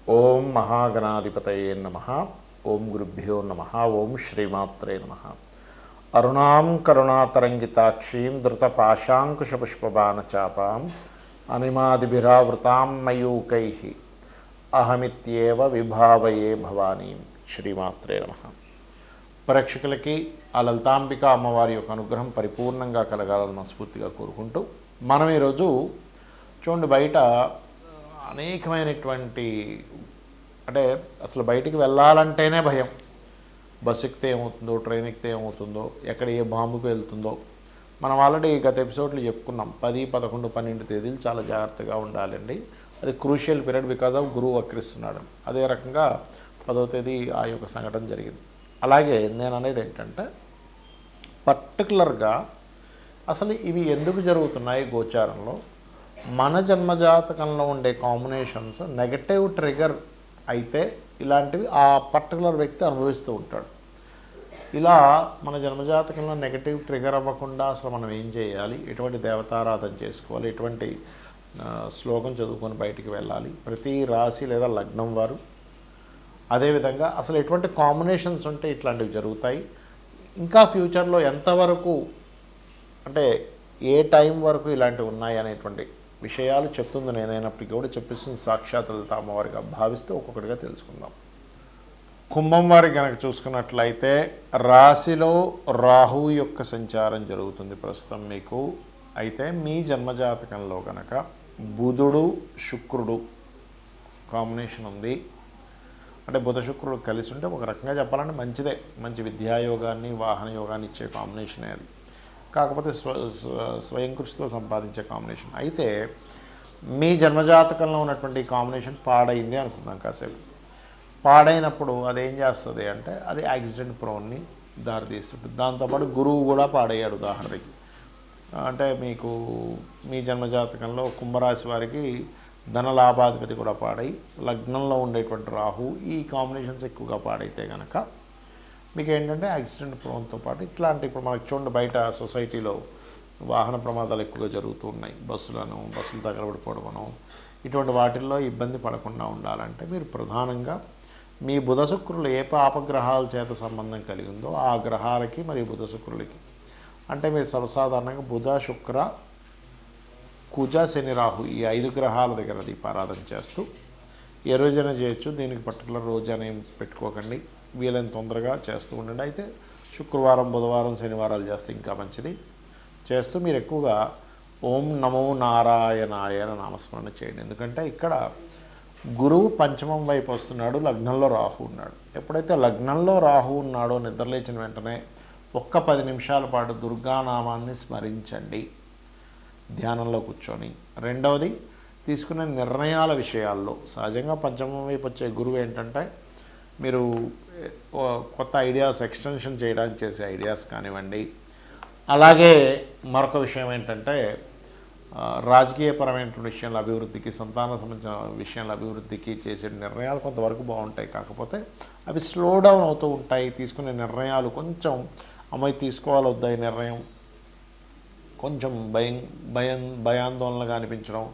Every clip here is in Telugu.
ఓం మహాగణాధిపతయే నమః. ఓం గురుభ్యో నమః. ఓం శ్రీమాత్రే నమః. అరుణాం కరుణాతరంగితాక్షీం ధృతపాశాంకుశపుష్పబాణచాపాం అనిమాదిభిరావృతాం మయూకైః అహమిత్యేవ విభావయే భవానీం. శ్రీమాత్రే నమః. ప్రేక్షకులకి ఆ లలితాంబిక అమ్మవారి యొక్క అనుగ్రహం పరిపూర్ణంగా కలగాలని మనస్ఫూర్తిగా కోరుకుంటూ మనం ఈరోజు చూడండి, బయట అనేకమైనటువంటి అంటే అసలు బయటికి వెళ్ళాలంటేనే భయం. బస్సు ఎక్కితే ఏమవుతుందో, ట్రైన్ ఎక్కితే ఏమవుతుందో, ఎక్కడ ఏ బాంబుకు వెళ్తుందో. మనం ఆల్రెడీ గత ఎపిసోడ్లు చెప్పుకున్నాం. 10, 11, 12 తేదీలు చాలా జాగ్రత్తగా ఉండాలండి. అది క్రూషియల్ పీరియడ్ బికాజ్ ఆఫ్ గురువు వక్రిస్తున్నాడు. అదే రకంగా 10వ తేదీ ఆ యొక్క సంఘటన జరిగింది. అలాగే నేను అనేది ఏంటంటే పర్టికులర్గా అసలు ఇవి ఎందుకు జరుగుతున్నాయి గోచారంలో, మన జన్మజాతకంలో ఉండే కాంబినేషన్స్ నెగటివ్ ట్రిగర్ అయితే ఇలాంటివి ఆ పర్టికులర్ వ్యక్తి అనుభవిస్తూ ఉంటాడు. ఇలా మన జన్మజాతకంలో నెగటివ్ ట్రిగర్ అవ్వకుండా అసలు మనం ఏం చేయాలి, ఎటువంటి దేవతారాధన చేసుకోవాలి, ఎటువంటి శ్లోకం చదువుకొని బయటికి వెళ్ళాలి ప్రతి రాశి లేదా లగ్నం వారు. అదేవిధంగా అసలు ఎటువంటి కాంబినేషన్స్ ఉంటే ఇట్లాంటివి జరుగుతాయి, ఇంకా ఫ్యూచర్లో ఎంతవరకు అంటే ఏ టైం వరకు ఇలాంటివి ఉన్నాయి అనేటువంటి విషయాలు చెప్తుంది నేనైనప్పటికీ కూడా చెప్పిస్తుంది సాక్షాత్ లలిత అమ్మవారిగా భావిస్తూ ఒక్కొక్కటిగా తెలుసుకుందాం. కుంభం వారికి కనుక చూసుకున్నట్లయితే రాశిలో రాహు యొక్క సంచారం జరుగుతుంది ప్రస్తుతం మీకు. అయితే మీ జన్మజాతకంలో కనుక బుధుడు శుక్రుడు కాంబినేషన్ ఉంది. అంటే బుధ శుక్రుడు కలిసి ఉంటే ఒక రకంగా చెప్పాలంటే మంచిదే, మంచి విద్యాయోగాన్ని వాహన యోగాన్ని ఇచ్చే కాంబినేషనే అది. కాకపోతే స్వయం కృషితో సంపాదించే కాంబినేషన్. అయితే మీ జన్మజాతకంలో ఉన్నటువంటి కాంబినేషన్ పాడైంది అనుకుందాం కాసేపు. పాడైనప్పుడు అదేం చేస్తుంది అంటే అది యాక్సిడెంట్ ప్రోన్ని దారితీస్తుంది. దాంతోపాటు గురువు కూడా పాడయ్యాడు. ఉదాహరణకి అంటే మీకు మీ జన్మజాతకంలో కుంభరాశి వారికి ధనలాభాధిపతి కూడా పాడై లగ్నంలో ఉండేటువంటి రాహు, ఈ కాంబినేషన్స్ ఎక్కువగా పాడైతే కనుక మీకు ఏంటంటే యాక్సిడెంట్ ప్రోన్తో పాటు ఇట్లాంటి ఇప్పుడు మనకు చూడండి బయట సొసైటీలో వాహన ప్రమాదాలు ఎక్కువగా జరుగుతూ ఉన్నాయి. బస్సులు తగలబడిపోవడమనో ఇటువంటి వాటిల్లో ఇబ్బంది పడకుండా ఉండాలంటే మీరు ప్రధానంగా మీ బుధ శుక్రులు ఏ పాపగ్రహాల చేత సంబంధం కలిగి ఉందో ఆ గ్రహాలకి మరియు బుధ శుక్రులకి అంటే మీరు సర్వసాధారణంగా బుధ శుక్ర కుజ శని రాహు ఈ 5 గ్రహాల దగ్గర దీపారాధన చేస్తూ ఏ రోజైనా చేయొచ్చు. దీనికి పర్టికులర్ రోజు అనేం పెట్టుకోకండి, వీలైన తొందరగా చేస్తూ ఉండండి. అయితే శుక్రవారం, బుధవారం, శనివారాలు చేస్తే ఇంకా మంచిది. చేస్తూ మీరు ఎక్కువగా ఓం నమో నారాయణాయ నామస్మరణ చేయండి. ఎందుకంటే ఇక్కడ గురువు పంచమం వైపు వస్తున్నాడు, లగ్నంలో రాహు ఉన్నాడు. ఎప్పుడైతే లగ్నంలో రాహు ఉన్నాడో నిద్రలేచిన వెంటనే ఒక్క 10 నిమిషాల పాటు దుర్గానామాన్ని స్మరించండి ధ్యానంలో కూర్చొని. రెండవది, తీసుకునే నిర్ణయాల విషయాల్లో సహజంగా పంచమం వైపు వచ్చే గురువు ఏంటంటే మీరు కొత్త ఐడియాస్ ఎక్స్టెన్షన్ చేయడానికి చేసే ఐడియాస్ కానివ్వండి. అలాగే మరొక విషయం ఏంటంటే రాజకీయపరమైన విషయాల అభివృద్ధికి, సంతాన సంబంధించిన విషయాల అభివృద్ధికి చేసే నిర్ణయాలు కొంతవరకు బాగుంటాయి. కాకపోతే అవి స్లో డౌన్ అవుతూ ఉంటాయి. తీసుకునే నిర్ణయాలు కొంచెం అమ్మాయి తీసుకోవాలి వద్దా ఈ నిర్ణయం కొంచెం భయాందోళనగా అనిపించడం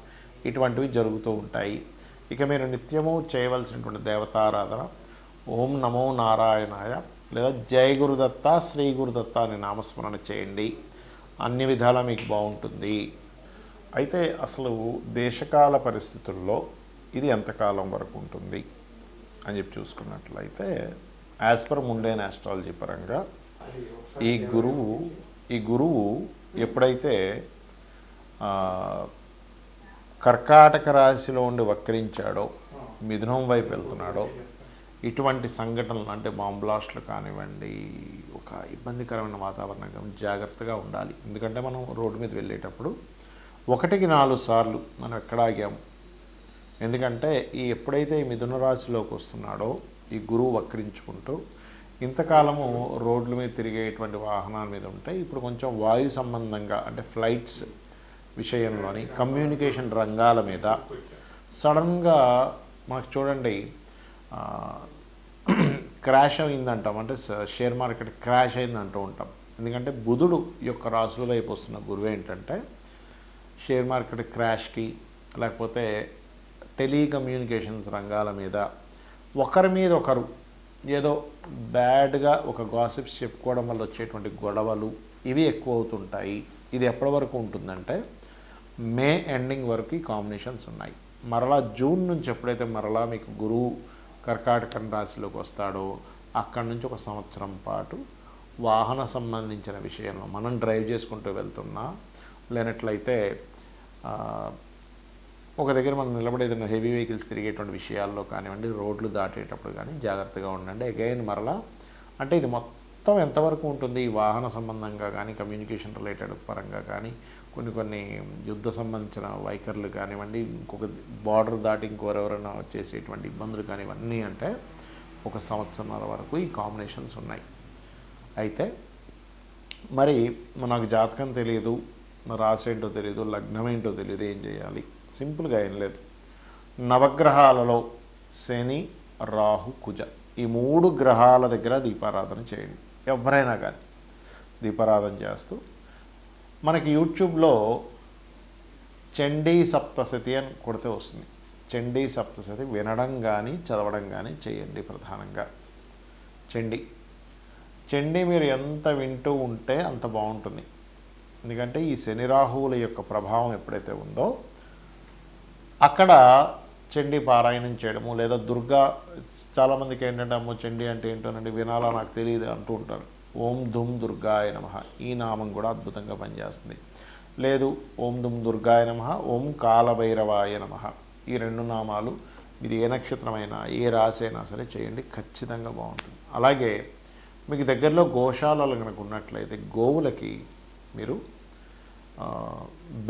ఇటువంటివి జరుగుతూ ఉంటాయి. ఇక మీరు నిత్యము చేయవలసినటువంటి దేవతారాధన ఓం నమో నారాయణాయ లేదా జయ గురుదత్త, శ్రీ గురుదత్త అని నామస్మరణ చేయండి. అన్ని విధాలా మీకు బాగుంటుంది. అయితే అసలు దేశకాల పరిస్థితుల్లో ఇది ఎంతకాలం వరకు ఉంటుంది అని చెప్పి చూసుకున్నట్లయితే యాజ్ పర్ ముండేన్ ఆస్ట్రాలజీ పరంగా ఈ గురువు ఎప్పుడైతే కర్కాటక రాశిలో ఉండి వక్రించాడో, మిథునం వైపు వెళ్తున్నాడో, ఇటువంటి సంఘటనలు అంటే బాంబ్ బ్లాస్ట్లు కానివ్వండి, ఒక ఇబ్బందికరమైన వాతావరణం జాగ్రత్తగా ఉండాలి. ఎందుకంటే మనం రోడ్డు మీద వెళ్ళేటప్పుడు 1కి 4 సార్లు మనం ఎక్కడ ఆగాము. ఎందుకంటే ఎప్పుడైతే ఈ మిథున రాశిలోకి వస్తున్నాడో ఈ గురువు వక్రించుకుంటూ ఇంతకాలము రోడ్ల మీద తిరిగేటువంటి వాహనాల మీద ఉంటాయి. ఇప్పుడు కొంచెం వాయు సంబంధంగా అంటే ఫ్లైట్స్ విషయంలోని కమ్యూనికేషన్ రంగాల మీద సడన్గా మనకు చూడండి క్రాష్ అయిందంటాం. అంటే షేర్ మార్కెట్ క్రాష్ అయిందంటూ ఉంటాం. ఎందుకంటే బుధుడు యొక్క రాశుల వైపు వస్తున్న గురువు ఏంటంటే షేర్ మార్కెట్ క్రాష్కి లేకపోతే టెలికమ్యూనికేషన్స్ రంగాల మీద ఒకరి మీద ఒకరు ఏదో బ్యాడ్గా ఒక గాసిప్స్ చెప్పుకోవడం వల్ల వచ్చేటువంటి గొడవలు ఇవి ఎక్కువ అవుతుంటాయి. ఇది ఎప్పటి వరకు ఉంటుందంటే మే ఎండింగ్ వరకు ఈ కాంబినేషన్స్ ఉన్నాయి. మరలా జూన్ నుంచి ఎప్పుడైతే మరలా మీకు గురువు కర్కాటక రాశిలోకి వస్తాడో అక్కడి నుంచి ఒక సంవత్సరం పాటు వాహన సంబంధించిన విషయంలో మనం డ్రైవ్ చేసుకుంటూ వెళ్తున్నా, లేనట్లయితే ఒక దగ్గర మనం నిలబడి ఏదైనా హెవీ వెహికల్స్ తిరిగేటువంటి విషయాల్లో కానివ్వండి, రోడ్లు దాటేటప్పుడు కానీ జాగ్రత్తగా ఉండండి. అగైన్ మరలా అంటే ఇది మొత్తం ఎంతవరకు ఉంటుంది, ఈ వాహన సంబంధంగా కానీ కమ్యూనికేషన్ రిలేటెడ్ పరంగా కానీ కొన్ని యుద్ధ సంబంధించిన వైఖరులు కానివ్వండి, ఇంకొక బార్డర్ దాటి ఇంకోరెవరైనా వచ్చేసేటువంటి ఇబ్బందులు కానీ ఇవన్నీ అంటే ఒక సంవత్సరాల వరకు ఈ కాంబినేషన్స్ ఉన్నాయి. అయితే మరి నాకు జాతకం తెలియదు, నా రాశి ఏంటో తెలియదు, లగ్నం ఏంటో తెలియదు, ఏం చేయాలి? సింపుల్గా ఏం లేదు. నవగ్రహాలలో శని, రాహు, కుజ ఈ 3 గ్రహాల దగ్గర దీపారాధన చేయండి. ఎవరైనా కానీ దీపారాధన చేస్తూ మనకి యూట్యూబ్లో చండీ సప్తశతి అని కొడితే వస్తుంది. చండీ సప్తశతి వినడం కానీ చదవడం కానీ చేయండి. ప్రధానంగా చండీ మీరు ఎంత వింటూ ఉంటే అంత బాగుంటుంది. ఎందుకంటే ఈ శని రాహువుల యొక్క ప్రభావం ఎప్పుడైతే ఉందో అక్కడ చండీ పారాయణం చేయడము, లేదా దుర్గా చాలామందికి ఏంటంటే అమ్మో చండీ అంటే ఏంటోనండి వినాలా నాకు తెలియదు అంటూ ఉంటారు. ఓం దుమ్ దుర్గాయ నమః ఈ నామం కూడా అద్భుతంగా పనిచేస్తుంది. లేదు ఓం దుమ్ దుర్గాయ నమః, ఓం కాలభైరవాయ నమః ఈ 2 నామాలు ఇది ఏ నక్షత్రమైనా ఏ రాశి అయినా సరే చేయండి, ఖచ్చితంగా బాగుంటుంది. అలాగే మీకు దగ్గరలో గోశాలలు కనుక ఉన్నట్లయితే గోవులకి మీరు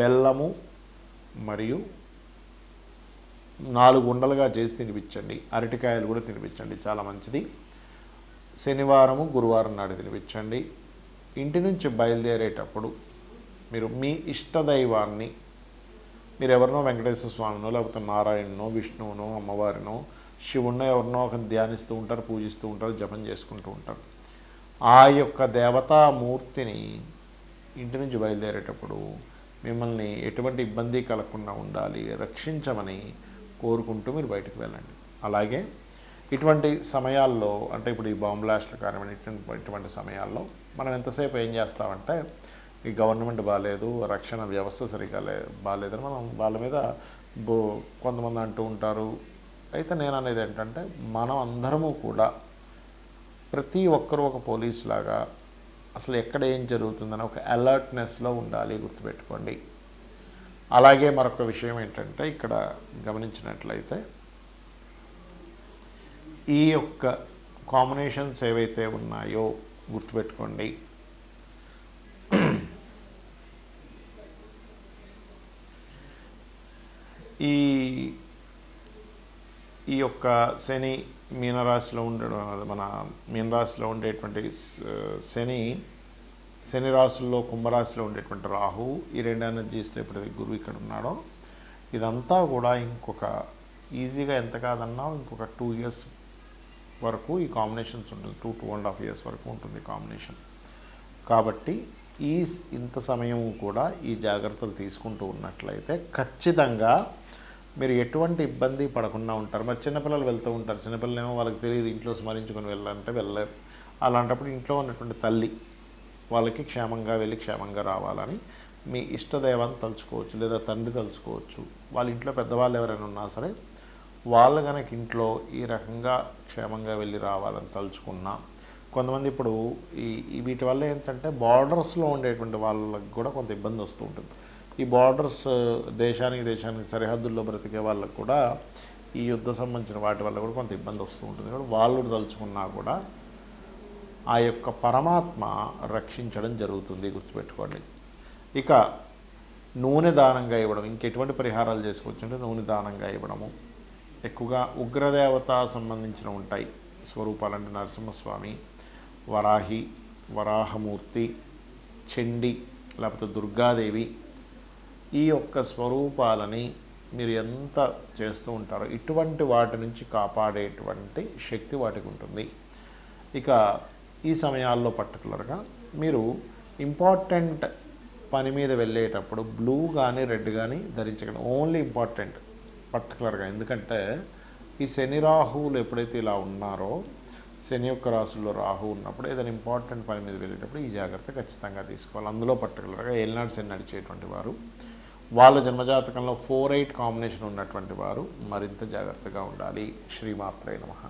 బెల్లము మరియు 4 ఉండలుగా చేసి తినిపించండి. అరటికాయలు కూడా తినిపించండి, చాలా మంచిది. శనివారము గురువారం నాడు తినిపించండి. ఇంటి నుంచి బయలుదేరేటప్పుడు మీరు మీ ఇష్టదైవాన్ని మీరు ఎవరినో వెంకటేశ్వర స్వామినో లేకపోతే నారాయణనో విష్ణువునో అమ్మవారినో శివుణ్ణో ఎవరినో ఒక ధ్యానిస్తూ ఉంటారు, పూజిస్తూ ఉంటారు, జపం చేసుకుంటూ ఉంటారు. ఆ యొక్క దేవతామూర్తిని ఇంటి నుంచి బయలుదేరేటప్పుడు మిమ్మల్ని ఎటువంటి ఇబ్బంది కలగకుండా ఉండాలి, రక్షించమని కోరుకుంటూ మీరు బయటకు వెళ్ళండి. అలాగే ఇటువంటి సమయాల్లో అంటే ఇప్పుడు ఈ బాంబ్ బ్లాస్ట్లు కానివ్వండి ఇటువంటి సమయాల్లో మనం ఎంతసేపు ఏం చేస్తామంటే ఈ గవర్నమెంట్ బాగాలేదు, రక్షణ వ్యవస్థ సరిగా బాగాలేదని మనం వాళ్ళ మీద కొంతమంది అంటూ ఉంటారు. అయితే నేను అనేది ఏంటంటే మనం అందరము కూడా ప్రతి ఒక్కరూ ఒక పోలీస్ లాగా అసలు ఎక్కడ ఏం జరుగుతుందని ఒక అలర్ట్నెస్లో ఉండాలి, గుర్తుపెట్టుకోండి. అలాగే మరొక విషయం ఏంటంటే ఇక్కడ గమనించినట్లయితే ఈ యొక్క కాంబినేషన్స్ ఏవైతే ఉన్నాయో గుర్తుపెట్టుకోండి. ఈ యొక్క శని మీనరాశిలో ఉండడం, మన మీనరాశిలో ఉండేటువంటి శని రాశుల్లో కుంభరాశిలో ఉండేటువంటి రాహు ఈ 2 ఎనర్జీస్లో ఎప్పుడైతే గురువు ఇక్కడ ఉన్నాడో ఇదంతా కూడా ఇంకొక ఈజీగా ఎంత కాదన్నా ఇంకొక 2 years వరకు ఈ కాంబినేషన్స్ ఉంటుంది. 2.5 years వరకు ఉంటుంది కాంబినేషన్. కాబట్టి ఇంత సమయం కూడా ఈ జాగ్రత్తలు తీసుకుంటూ ఉన్నట్లయితే ఖచ్చితంగా మీరు ఎటువంటి ఇబ్బంది పడకుండా ఉంటారు. మరి చిన్నపిల్లలు వెళ్తూ ఉంటారు, చిన్నపిల్లలు ఏమో వాళ్ళకి తెలియదు ఇంట్లో స్మరించుకొని వెళ్ళాలంటే వెళ్ళలేరు. అలాంటప్పుడు ఇంట్లో ఉన్నటువంటి తల్లి వాళ్ళకి క్షేమంగా వెళ్ళి క్షేమంగా రావాలని మీ ఇష్టదైవాన్ని తలుచుకోవచ్చు, లేదా తండ్రి తలుచుకోవచ్చు. వాళ్ళ ఇంట్లో పెద్దవాళ్ళు ఎవరైనా ఉన్నా సరే వాళ్ళు కనుక ఇంట్లో ఈ రకంగా క్షేమంగా వెళ్ళి రావాలని తలుచుకున్నా. కొంతమంది ఇప్పుడు వీటి వల్ల ఏంటంటే బార్డర్స్లో ఉండేటువంటి వాళ్ళకి కూడా కొంత ఇబ్బంది వస్తూ ఉంటుంది. ఈ బార్డర్స్ దేశానికి సరిహద్దుల్లో బ్రతికే వాళ్ళకు కూడా ఈ యుద్ధ సంబంధించిన వాటి వల్ల కూడా కొంత ఇబ్బంది వస్తూ ఉంటుంది. కాబట్టి వాళ్ళు తలుచుకున్నా కూడా ఆ యొక్క పరమాత్మ రక్షించడం జరుగుతుంది, గుర్తుపెట్టుకోండి. ఇక నూనె దానంగా ఇవ్వడం, ఇంకెటువంటి పరిహారాలు చేసుకోవచ్చు అంటే నూనె దానంగా ఇవ్వడము. ఎక్కువగా ఉగ్రదేవత సంబంధించిన ఉంటాయి స్వరూపాలంటే నరసింహస్వామి, వరాహమూర్తి, చండి లేకపోతే దుర్గాదేవి ఈ యొక్క స్వరూపాలని మీరు ఎంత చేస్తూ ఉంటారో ఇటువంటి వాటి నుంచి కాపాడేటువంటి శక్తి వాటికి ఉంటుంది. ఇక ఈ సమయాల్లో పర్టికులర్గా మీరు ఇంపార్టెంట్ పని మీద వెళ్ళేటప్పుడు బ్లూ కానీ రెడ్ కానీ ధరించకండి. ఓన్లీ ఇంపార్టెంట్ పర్టికులర్గా. ఎందుకంటే ఈ శని రాహువులు ఎప్పుడైతే ఇలా ఉన్నారో, శని యొక్క రాశుల్లో రాహు ఉన్నప్పుడు ఏదైనా ఇంపార్టెంట్ పని మీద వెళ్ళేటప్పుడు ఈ జాగ్రత్త ఖచ్చితంగా తీసుకోవాలి. అందులో పర్టికులర్గా ఏలినాడు శని నడిచేటువంటి వారు, వాళ్ళ జన్మజాతకంలో 4-8 కాంబినేషన్ ఉన్నటువంటి వారు మరింత జాగ్రత్తగా ఉండాలి. శ్రీమాత్రే నమః.